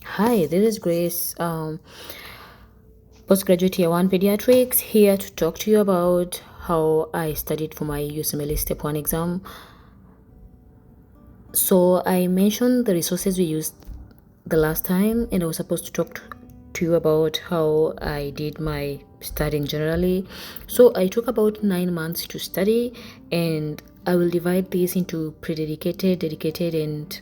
Hi, this is Grace, postgraduate year one pediatrics, here to talk to you about how I studied for my USMLE Step 1 exam. So, I mentioned the resources we used the last time, and I was supposed to talk to you about how I did my studying generally. So, I took about 9 months to study, and I will divide this into pre-dedicated, dedicated, and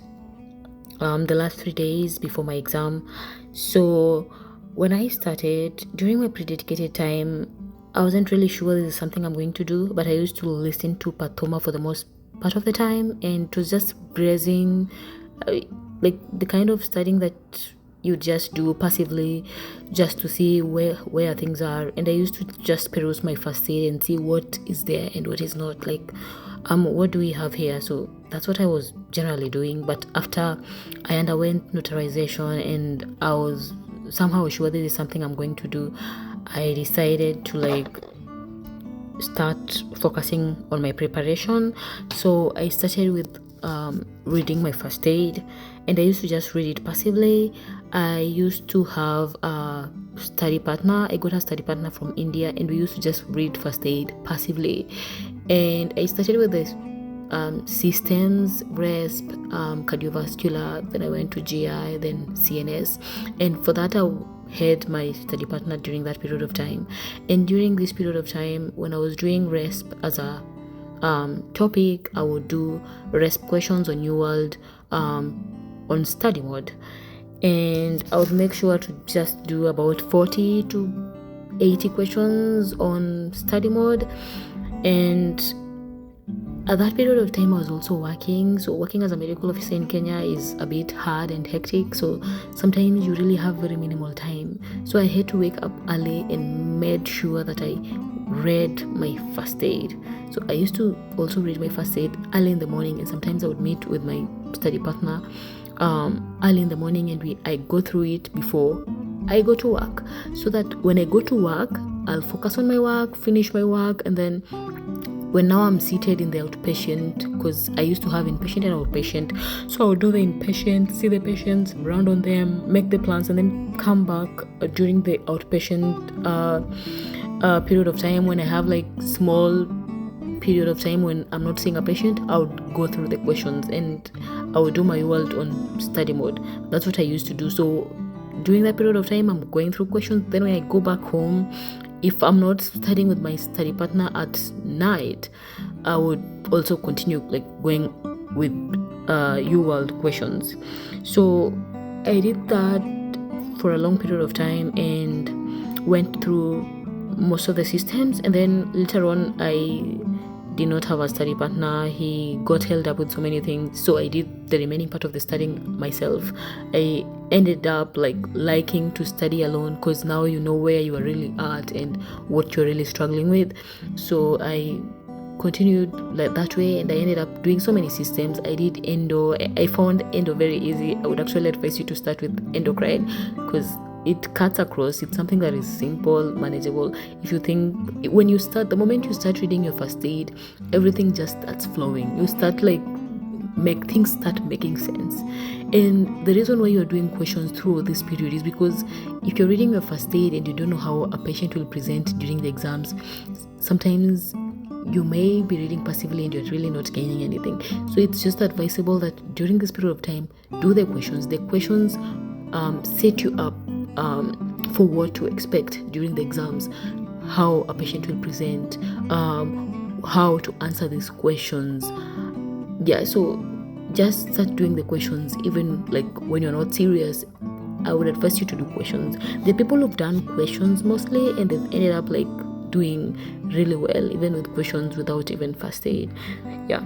the last 3 days before my exam. So when I started during my pre-dedicated time, I wasn't really sure this is something I'm going to do, but I used to listen to Pathoma for the most part of the time, and it was just browsing, uh, like the kind of studying that you just do passively just to see where things are. And I used to just peruse my first aid and see what is there and what is not, like what do we have here. So that's what I was generally doing. But after I underwent notarization and I was somehow sure this is something I'm going to do, I decided to start focusing on my preparation. So I started with reading my first aid, and I used to just read it passively. I used to have a study partner. I got a study partner from India, and we used to just read first aid passively. And I started with this systems, RESP, cardiovascular, then I went to GI, then CNS. And for that, I had my study partner during that period of time. And during this period of time, when I was doing RESP as a topic, I would do RESP questions on New World on study mode. And I would make sure to just do about 40 to 80 questions on study mode. And at that period of time, I was also working. So working as a medical officer in Kenya is a bit hard and hectic. So sometimes you really have very minimal time. So I had to wake up early and made sure that I read my first aid. So I used to also read my first aid early in the morning, and sometimes I would meet with my study partner early in the morning, and I go through it before I go to work, so that when I go to work, I'll focus on my work, finish my work, and then when now I'm seated in the outpatient, because I used to have inpatient and outpatient, so I would do the inpatient, see the patients, round on them, make the plans, and then come back during the outpatient period of time. When I have like small period of time when I'm not seeing a patient, I would go through the questions and I would do my world on study mode. That's what I used to do. So during that period of time, I'm going through questions. Then when I go back home, if I'm not studying with my study partner at night, I would also continue like going with U-World questions. So I did that for a long period of time and went through most of the systems. And then later on, I did not have a study partner. He got held up with so many things, so I did the remaining part of the studying myself. I ended up liking to study alone, because now you know where you are really at and what you're really struggling with. So I continued like that way, and I ended up doing so many systems. I did endo. I found endo very easy. I would actually advise you to start with endocrine, because it cuts across. It's something that is simple, manageable. If you think, when you start, the moment you start reading your first aid, everything just starts flowing. You start things start making sense. And the reason why you're doing questions through this period is because if you're reading your first aid and you don't know how a patient will present during the exams, sometimes you may be reading passively and you're really not gaining anything. So it's just advisable that during this period of time, do the questions. The questions set you up for what to expect during the exams, how a patient will present, how to answer these questions. Yeah, so just start doing the questions. Even when you're not serious, I would advise you to do questions. The people who've done questions mostly, and they've ended up doing really well even with questions without even first aid. Yeah,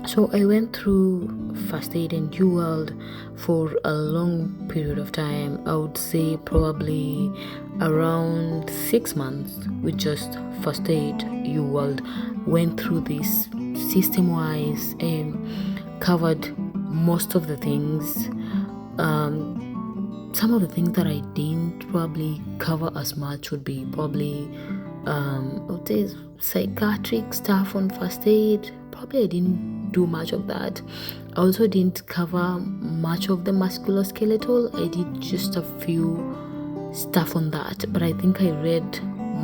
so I went through first aid and U-World for a long period of time. I would say probably around 6 months with just first aid U-World. Went through this system-wise and covered most of the things. Some of the things that I didn't probably cover as much would be probably I would say psychiatric stuff on first aid. Probably I didn't do much of that. I also didn't cover much of the musculoskeletal. I did just a few stuff on that, but I think I read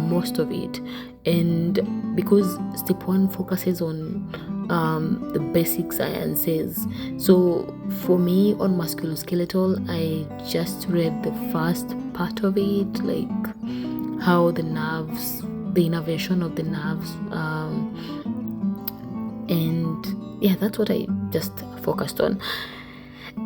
most of it. And because step 1 focuses on the basic sciences, so for me on musculoskeletal, I just read the first part of it, like how the nerves, the innervation of the nerves, and yeah, that's what I just focused on.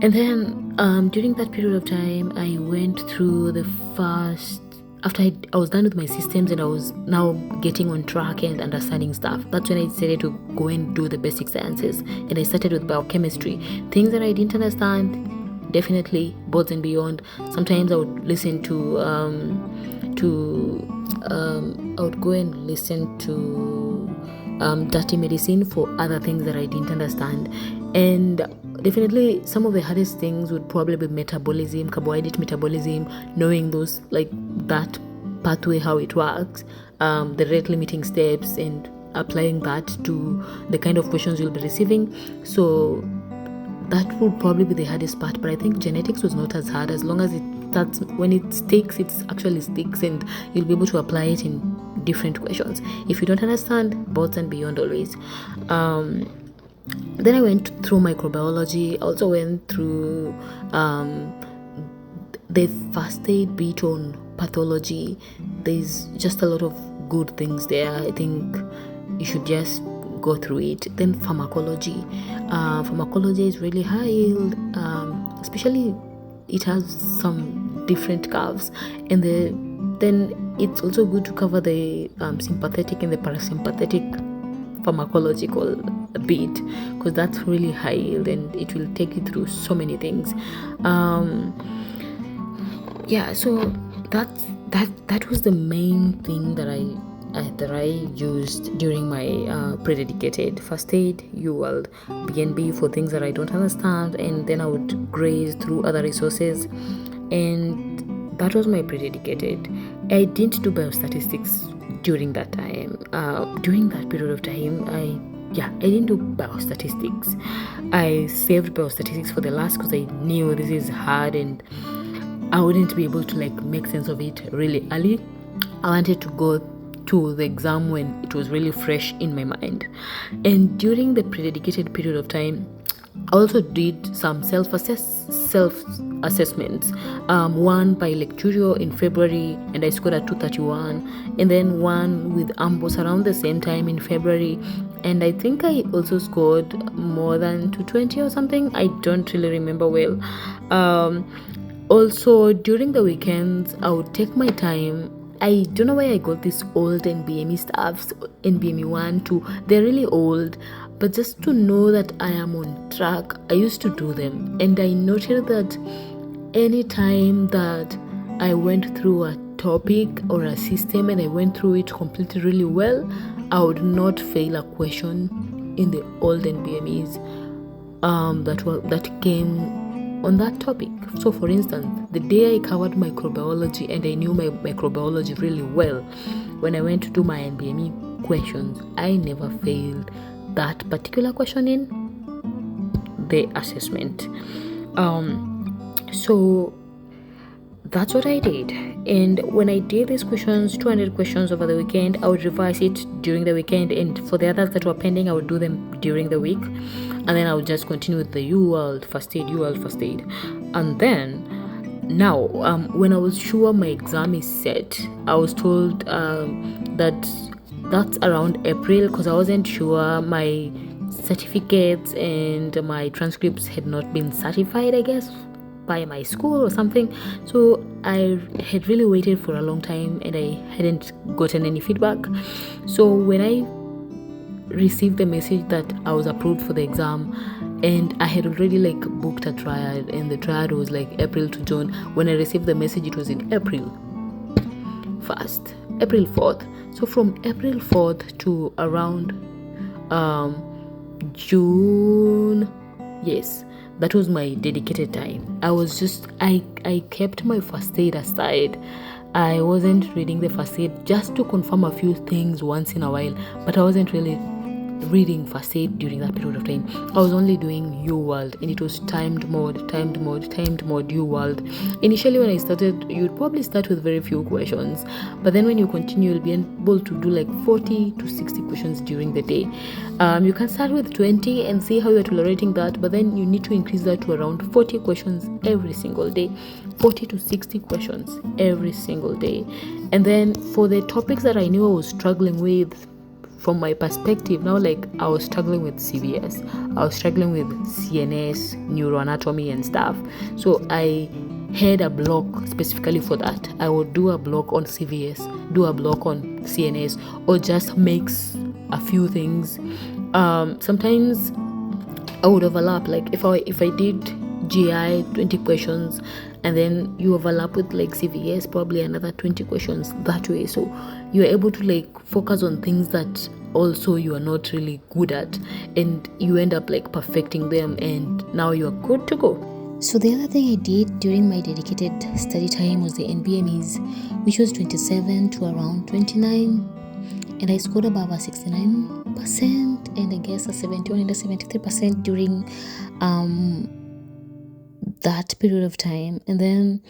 And then during that period of time, I went through the first, after I was done with my systems and I was now getting on track and understanding stuff, that's when I decided to go and do the basic sciences. And I started with biochemistry. Things that I didn't understand, definitely boards and beyond. Sometimes I would listen to I would go and listen to dirty medicine for other things that I didn't understand. And definitely some of the hardest things would probably be metabolism, carbohydrate metabolism, knowing those, like that pathway, how it works, the rate limiting steps, and applying that to the kind of questions you'll be receiving. So that would probably be the hardest part. But I think genetics was not as hard, as long as when it sticks, it actually sticks, and you'll be able to apply it in different questions. If you don't understand, boards and beyond always. Then I went through microbiology. I also went through the first aid bit on pathology. There's just a lot of good things there. I think you should just go through it. Then pharmacology. Pharmacology is really high yield, especially it has some different curves, and then it's also good to cover the sympathetic and the parasympathetic pharmacological bit, because that's really high yield and it will take you through so many things. So that was the main thing that I used during my pre-dedicated first aid, UWorld, BNB for things that I don't understand, and then I would graze through other resources, and that was my pre-dedicated. I didn't do biostatistics during that time. During that period of time, I didn't do biostatistics. I saved biostatistics for the last because I knew this is hard and I wouldn't be able to make sense of it really early. I wanted to go to the exam when it was really fresh in my mind. And during the pre-dedicated period of time, I also did some self-assessments. One by Lecturio in February, and I scored a 231, and then one with Ambos around the same time in February, and I think I also scored more than 220 or something. I don't really remember well. Also during the weekends, I would take my time. I don't know why I got this old NBME stuffs, NBME 1, 2. They're really old, but just to know that I am on track, I used to do them. And I noted that anytime that I went through a topic or a system and I went through it completely really well, I would not fail a question in the old NBMEs that came on that topic. So for instance, the day I covered microbiology and I knew my microbiology really well, when I went to do my NBME questions, I never failed that particular question in the assessment. So that's what I did. And when I did these questions, 200 questions over the weekend, I would revise it during the weekend, and for the others that were pending, I would do them during the week, and then I would just continue with the UWorld first aid. And then now when I was sure my exam is set, I was told that's around April, because I wasn't sure. My certificates and my transcripts had not been certified, I guess, by my school or something. So I had really waited for a long time and I hadn't gotten any feedback. So when I received the message that I was approved for the exam, and I had already booked a trial, and the trial was April to June. When I received the message, it was in April 4th. So from April 4th to around June, yes, that was my dedicated time. I kept my first aid aside. I wasn't reading the first aid, just to confirm a few things once in a while, but I wasn't really reading first aid during that period of time. I was only doing U World, and it was timed mode, U World. Initially, when I started, you'd probably start with very few questions, but then when you continue, you'll be able to do like 40 to 60 questions during the day. You can start with 20 and see how you're tolerating that, but then you need to increase that to around 40 questions every single day. 40 to 60 questions every single day. And then for the topics that I knew I was struggling with, from my perspective now, like I was struggling with CVS, I was struggling with CNS, neuroanatomy and stuff. So I had a block specifically for that. I would do a block on CVS, do a block on CNS, or just mix a few things. Sometimes I would overlap, like if I did GI 20 questions and then you overlap with like CVS, probably another 20 questions that way. So you're able to like focus on things that also you are not really good at, and you end up like perfecting them, and now you're good to go. So the other thing I did during my dedicated study time was the NBMEs, which was 27 to around 29, and I scored above a 69% and I guess a 71 and a 73% during that period of time. And then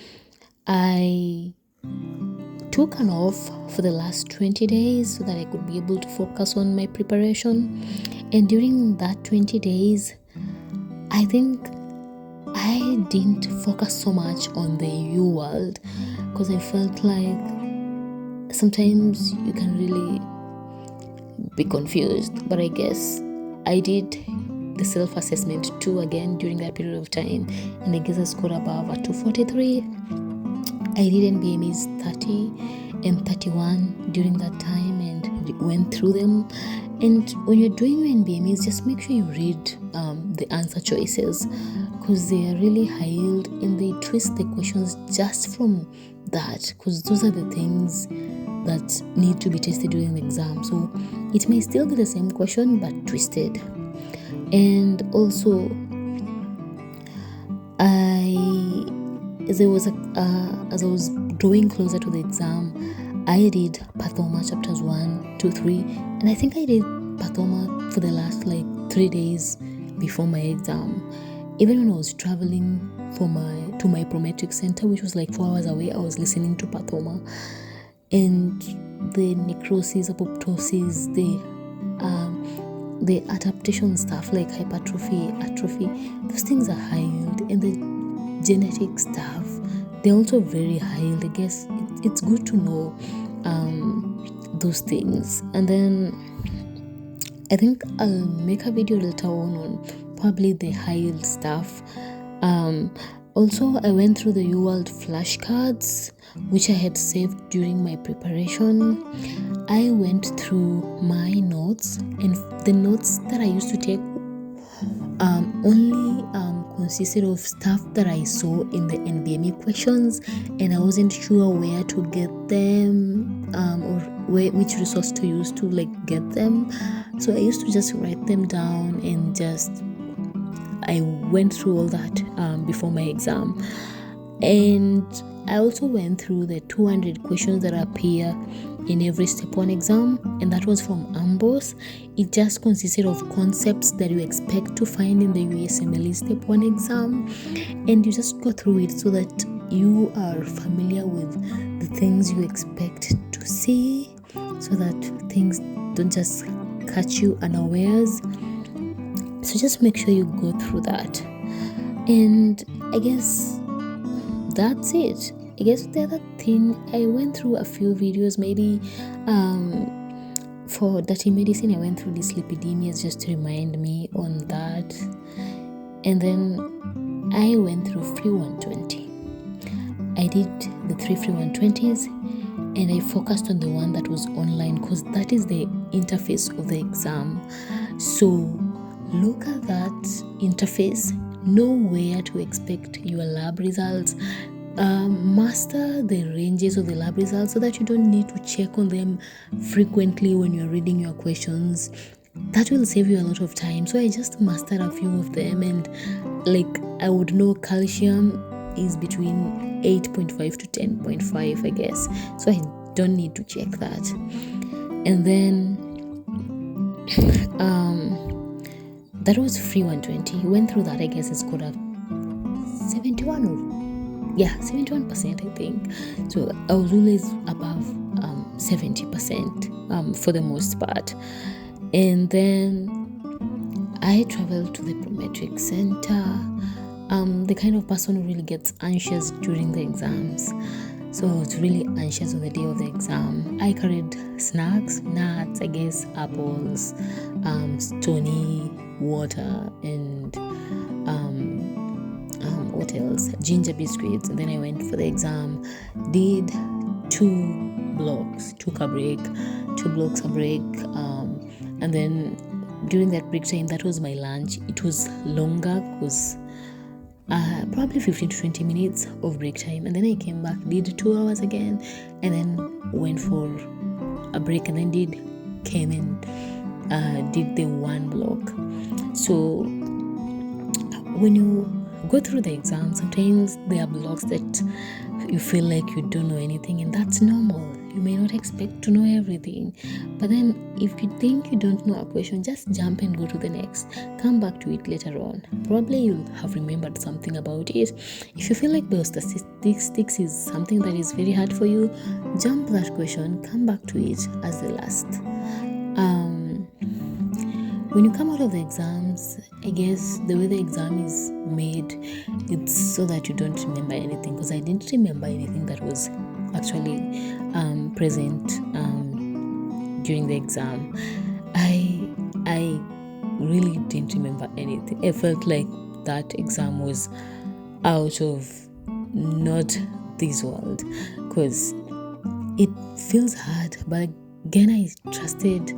I took an off for the last 20 days so that I could be able to focus on my preparation. And during that 20 days, I think I didn't focus so much on the U world, because I felt like sometimes you can really be confused. But I guess I did the self-assessment too again during that period of time, and I guess I scored above a 243. I did NBMEs 30 and 31 during that time and went through them. And when you're doing your NBMEs, just make sure you read the answer choices, because they are really high-yield and they twist the questions just from that, because those are the things that need to be tested during the exam. So it may still be the same question but twisted. And also, as I was drawing closer to the exam, I did Pathoma chapters 1, 2, 3, and I think I did Pathoma for the last like 3 days before my exam. Even when I was traveling to my prometric center, which was like 4 hours away, I was listening to Pathoma, and the necrosis, apoptosis, the adaptation stuff like hypertrophy, atrophy, those things are high yield, and the genetic stuff, they're also very high yield. I guess it's good to know those things. And then I think I'll make a video later on probably the high yield stuff. Also, I went through the UWorld flashcards, which I had saved during my preparation. I went through my notes, and the notes that I used to take only consisted of stuff that I saw in the NBME questions, and I wasn't sure where to get them or which resource to use to like get them. So I used to just write them down, and I went through all that before my exam. And I also went through the 200 questions that appear in every step 1 exam, and that was from AMBOS. It just consisted of concepts that you expect to find in the USMLE step 1 exam, and you just go through it so that you are familiar with the things you expect to see, so that things don't just catch you unawares. So just make sure you go through that. And I guess that's it. I guess the other thing, I went through a few videos, maybe for dirty medicine, I went through dyslipidemias just to remind me on that. And then I went through free 120. I did the 3 free 120s, and I focused on the one that was online, because that is the interface of the exam. So look at that interface, know where to expect your lab results, master the ranges of the lab results so that you don't need to check on them frequently when you're reading your questions. That will save you a lot of time. So I just mastered a few of them, and like I would know calcium is between 8.5 to 10.5, I guess. So I don't need to check that. And then That was free 120. Went through that, I guess it's got a 71 or 71%, I think. So I was always above 70% for the most part. And then I traveled to the Prometric Center. The kind of person who really gets anxious during the exams. So I was really anxious on the day of the exam. I carried snacks, nuts, I guess, apples, stony water, and what else? Ginger biscuits. And then I went for the exam. Did 2 blocks, took a break, 2 blocks a break, and then during that break time, that was my lunch. It was longer because probably 15 to 20 minutes of break time, and then I came back, did 2 hours again, and then went for a break, and then came and did the 1 block. So when you go through the exam, sometimes there are blocks that you feel like you don't know anything, and that's normal. You may not expect to know everything, but then if you think you don't know a question, just jump and go to the next. Come back to it later on. Probably you'll have remembered something about it. If you feel like biostatistics is something that is very hard for you, jump that question, come back to it as the last. When you come out of the exams, I guess the way the exam is made, it's so that you don't remember anything, because I didn't remember anything that was actually present during the exam. I really didn't remember anything. I felt like that exam was out of not this world, because it feels hard, but again, I trusted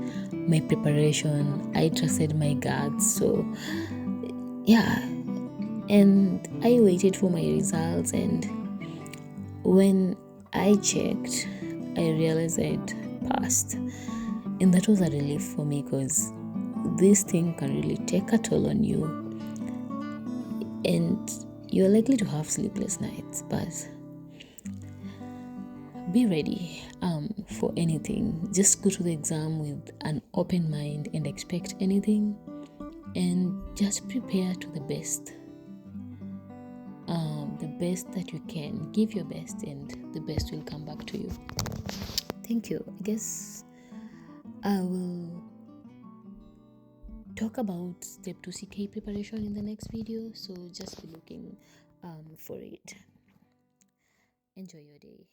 my preparation, I trusted my guts. So yeah, and I waited for my results, and when I checked, I realized I'd passed, and that was a relief for me, because this thing can really take a toll on you, and you're likely to have sleepless nights, but be ready for anything. Just go to the exam with an open mind and expect anything, and just prepare to the best that you can. Give your best, and the best will come back to you. Thank you. I guess I will talk about step 2 CK preparation in the next video, so just be looking for it. Enjoy your day.